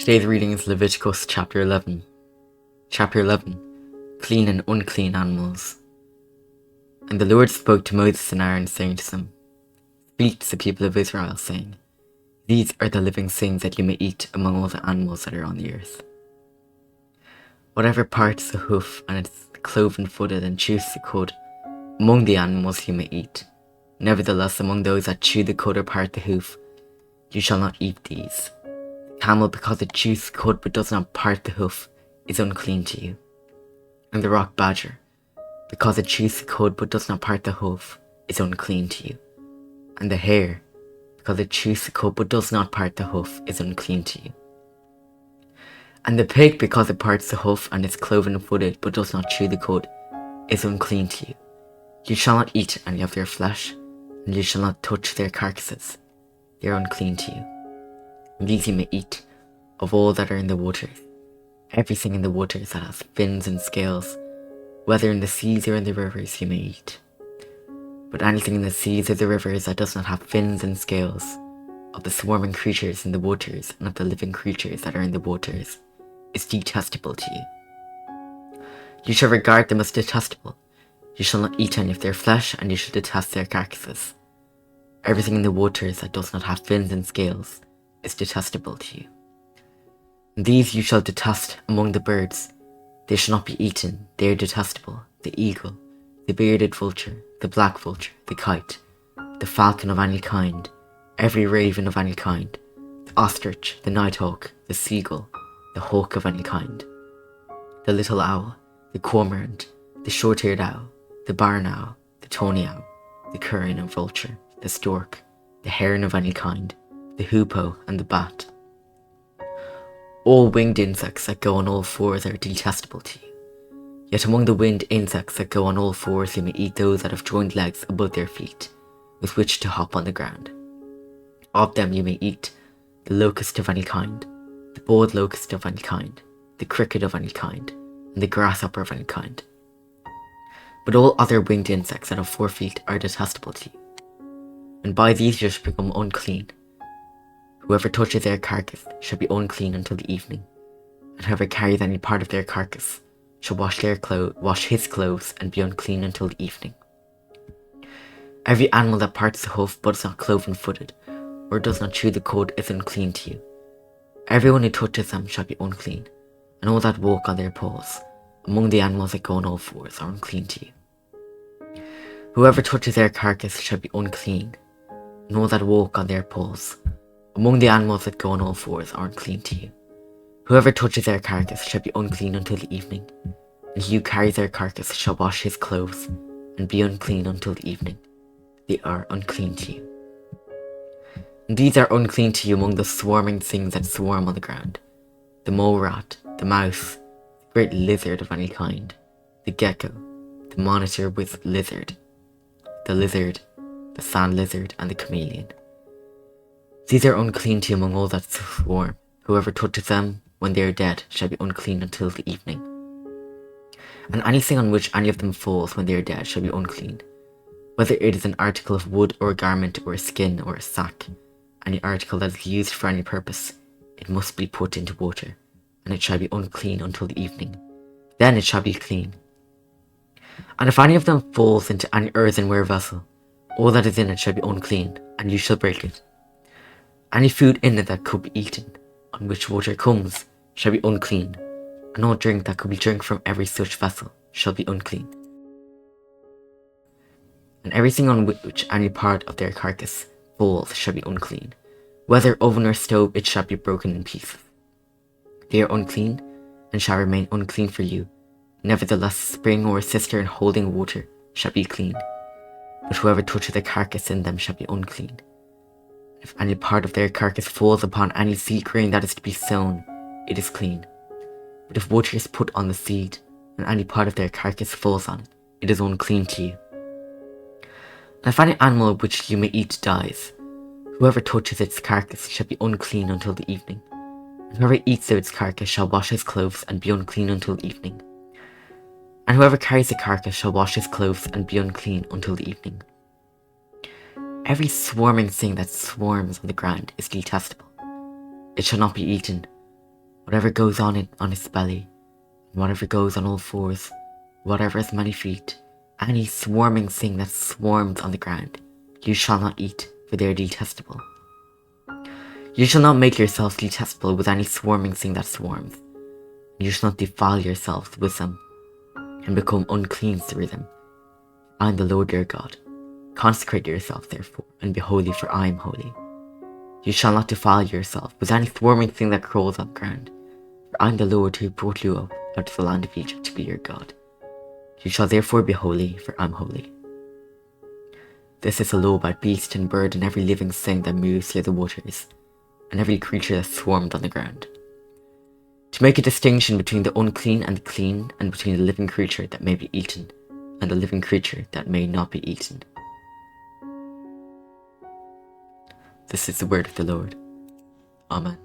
Today's reading is Leviticus chapter 11. Chapter 11. Clean and unclean animals. And the Lord spoke to Moses and Aaron, saying to them, Speak to the people of Israel, saying, These are the living things that you may eat among all the animals that are on the earth. Whatever parts the hoof and its cloven-footed and chews the cud, among the animals you may eat. Nevertheless, among those that chew the cud or part the hoof, you shall not eat these. Camel, because it chews the cud but does not part the hoof, is unclean to you. And the rock badger, because it chews the cud but does not part the hoof, is unclean to you. And the hare, because it chews the cud but does not part the hoof, is unclean to you. And the pig, because it parts the hoof and is cloven-footed but does not chew the cud, is unclean to you. You shall not eat any of their flesh, and you shall not touch their carcasses. They are unclean to you. And these you may eat, of all that are in the waters. Everything in the waters that has fins and scales, whether in the seas or in the rivers, you may eat. But anything in the seas or the rivers that does not have fins and scales, of the swarming creatures in the waters and of the living creatures that are in the waters, is detestable to you. You shall regard them as detestable. You shall not eat any of their flesh, and you shall detest their carcasses. Everything in the waters that does not have fins and scales is detestable to you. And these you shall detest among the birds. They shall not be eaten, they are detestable: the eagle, the bearded vulture, the black vulture, the kite, the falcon of any kind, every raven of any kind, the ostrich, the nighthawk, the seagull, the hawk of any kind, the little owl, the cormorant, the short-eared owl, the barn owl, the tawny owl, the curran and vulture, the stork, the heron of any kind, the hoopoe and the bat. All winged insects that go on all fours are detestable to you. Yet among the winged insects that go on all fours you may eat those that have joined legs above their feet, with which to hop on the ground. Of them you may eat the locust of any kind, the bald locust of any kind, the cricket of any kind, and the grasshopper of any kind. But all other winged insects that have 4 feet are detestable to you. And by these you shall become unclean. Whoever touches their carcass shall be unclean until the evening, and whoever carries any part of their carcass shall wash his clothes and be unclean until the evening. Every animal that parts the hoof but is not cloven-footed, or does not chew the cud, is unclean to you. Everyone who touches them shall be unclean, and all that walk on their paws, among the animals that go on all fours, are unclean to you. Whoever touches their carcass shall be unclean, and all that walk on their paws, among the animals that go on all fours, are unclean to you. Whoever touches their carcass shall be unclean until the evening, and he who carries their carcass shall wash his clothes, and be unclean until the evening. They are unclean to you. And these are unclean to you among the swarming things that swarm on the ground: the mole rat, the mouse, the great lizard of any kind, the gecko, the monitor with lizard, the sand lizard, and the chameleon. These are unclean to you among all that swarm. Whoever touches them when they are dead shall be unclean until the evening. And anything on which any of them falls when they are dead shall be unclean, whether it is an article of wood or a garment or a skin or a sack, any article that is used for any purpose, it must be put into water, and it shall be unclean until the evening. Then it shall be clean. And if any of them falls into any earthenware vessel, all that is in it shall be unclean, and you shall break it. Any food in it that could be eaten, on which water comes, shall be unclean, and all drink that could be drunk from every such vessel shall be unclean. And everything on which any part of their carcass falls shall be unclean. Whether oven or stove, it shall be broken in pieces. They are unclean, and shall remain unclean for you. Nevertheless, a spring or a cistern holding water shall be clean. But whoever touches the carcass in them shall be unclean. If any part of their carcass falls upon any seed grain that is to be sown, it is clean. But if water is put on the seed, and any part of their carcass falls on it, it is unclean to you. And if any animal which you may eat dies, whoever touches its carcass shall be unclean until the evening. And whoever eats of its carcass shall wash his clothes and be unclean until the evening. And whoever carries the carcass shall wash his clothes and be unclean until the evening. Every swarming thing that swarms on the ground is detestable. It shall not be eaten, whatever goes on its belly, and whatever goes on all fours, whatever has many feet, any swarming thing that swarms on the ground, you shall not eat, for they are detestable. You shall not make yourselves detestable with any swarming thing that swarms. You shall not defile yourselves with them, and become unclean through them. I am the Lord your God. Consecrate yourself, therefore, and be holy, for I am holy. You shall not defile yourself with any swarming thing that crawls on the ground, for I am the Lord who brought you up out of the land of Egypt to be your God. You shall therefore be holy, for I am holy. This is a law about beast and bird and every living thing that moves through the waters, and every creature that swarmed on the ground, to make a distinction between the unclean and the clean, and between the living creature that may be eaten, and the living creature that may not be eaten. This is the word of the Lord. Amen.